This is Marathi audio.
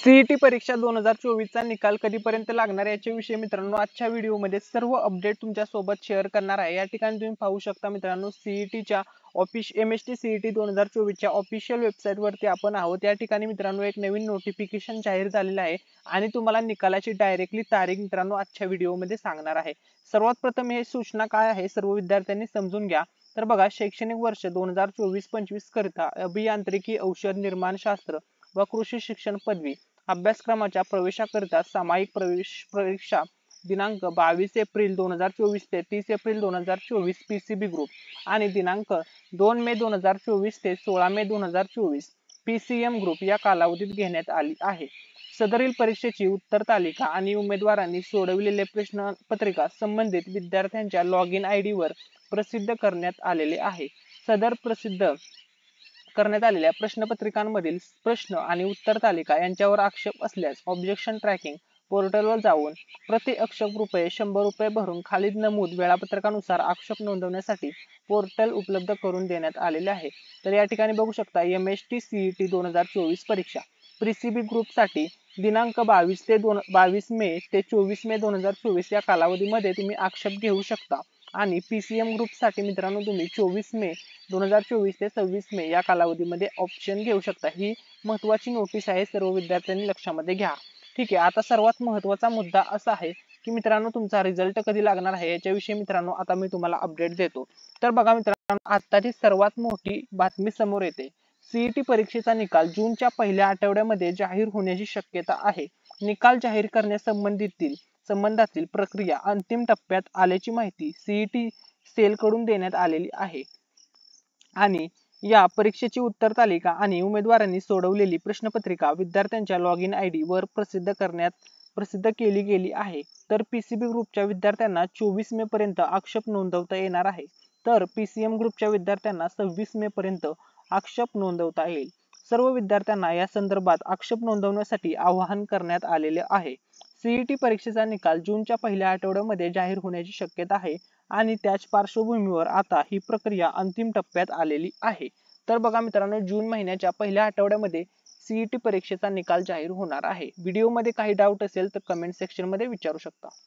सीईटी परीक्षा 2024 चा निकाल कधीपर्यंत लागणार याच्याविषयी मित्रांनो आजच्या व्हिडिओमध्ये सर्व अपडेट तुमच्या सोबत शेअर करणार आहे। या ठिकाणी तुम्ही पाहू शकता मित्रांनो सीईटीच्या एमएसटी सीईटी 2024 च्या ऑफिशियल वेबसाईट वरती आपण आहोत। या ठिकाणी मित्रांनो एक नवीन नोटिफिकेशन जाहीर झालेलं आहे आणि तुम्हाला निकालाची डायरेक्टली तारीख मित्रांनो आजच्या व्हिडिओमध्ये सांगणार आहे। सर्वात प्रथम हे सूचना काय आहे सर्व विद्यार्थ्यांनी समजून घ्या। तर बघा शैक्षणिक वर्ष 2024-25 करता अभियांत्रिकी औषध निर्माण शास्त्र व कृषी शिक्षण पदवी अभ्यासक्रमाच्या प्रवेशाकरिता सामायिक प्रवेश परीक्षा दिनांक 22 एप्रिल 2024 ते 30 एप्रिल 2024 पीसीबी ग्रुप आणि दिनांक 2 मे 2024 ते 16 मे 2024 पीसीएम ग्रुप या कालावधीत घेण्यात आली आहे। सदरील परीक्षेची उत्तर तालिका आणि उमेदवारांनी सोडविलेले प्रश्न पत्रिका संबंधित विद्यार्थ्यांच्या लॉगिन आयडी वर प्रसिद्ध करण्यात आलेले आहे। सदर प्रसिद्ध करण्यात आलेल्या प्रश्नपत्रिकांमधील प्रश्न आणि उत्तर तालिका यांच्यावर आक्षेप असल्यास ऑब्जेक्शन ट्रॅकिंग पोर्टलवर जाऊन प्रति आक्षेप रुपये 100 रुपये भरून खाली नमूद वेळापत्रकानुसार आक्षेप नोंदवण्यासाठी पोर्टल उपलब्ध करून देण्यात आलेले आहे। तर या ठिकाणी बघू शकता एमएसटी सीईटी 2024 परीक्षा पीसीबी ग्रुप साठी दिनांक 22 मे ते 24 मे 2024 या कालावधीमध्ये तुम्ही आक्षेप घेऊ शकता आणि पीसीएम ग्रुप साठी मित्रांनो तुम्ही 24 मे 2024 ते 26 मे या कालावधीमध्ये ऑप्शन घेऊ शकता। ही महत्त्वाची नोटीस आहे, सर्व विद्यार्थ्यांनी लक्षामध्ये घ्या। ठीक आहे, आता सर्वात महत्त्वाचा मुद्दा असा आहे की मित्रांनो तुमचा रिझल्ट कधी लागणार आहे याच्याविषयी मित्रांनो आता मी तुम्हाला अपडेट देतो। तर बघा मित्रांनो आताची सर्वात मोठी बातमी समोर येते। सीईटी परीक्षेचा निकाल जूनच्या पहिल्या आठवड्यामध्ये जाहीर होण्याची शक्यता आहे। निकाल जाहीर करण्यासंबंधातील प्रक्रिया अंतिम टप्प्यात आल्याची माहिती सीईटी सेल कडून देण्यात आलेली आहे आणि या परीक्षेची उत्तर तालिका आणि उमेदवारांनी सोडवलेली प्रश्नपत्रिका विद्यार्थ्यांच्या लॉगिन आयडी वर प्रसिद्ध केली गेली आहे। तर पीसीबी ग्रुपच्या विद्यार्थ्यांना 24 मे पर्यंत आक्षेप नोंदवता येणार आहे, तर पीसीएम ग्रुपच्या विद्यार्थ्यांना 26 मे पर्यंत आक्षेप नोंदवता येईल। सर्व विद्यार्थ्यांना या संदर्भात आक्षेप नोंदवण्यासाठी आवाहन करण्यात आलेले आहे। सीईटी परीक्षेचा निकाल जूनच्या पहिल्या आठवड्यामध्ये जाहीर होण्याची शक्यता आहे आणि त्याच पार्श्वभूमीवर आता ही प्रक्रिया अंतिम टप्प्यात आलेली आहे। तर बघा मित्रांनो जून महिन्याच्या पहिल्या आठवड्यामध्ये सीईटी परीक्षेचा निकाल जाहीर होणार आहे। व्हिडिओमध्ये काही डाऊट असेल तर कमेंट सेक्शन मध्ये विचारू शकता।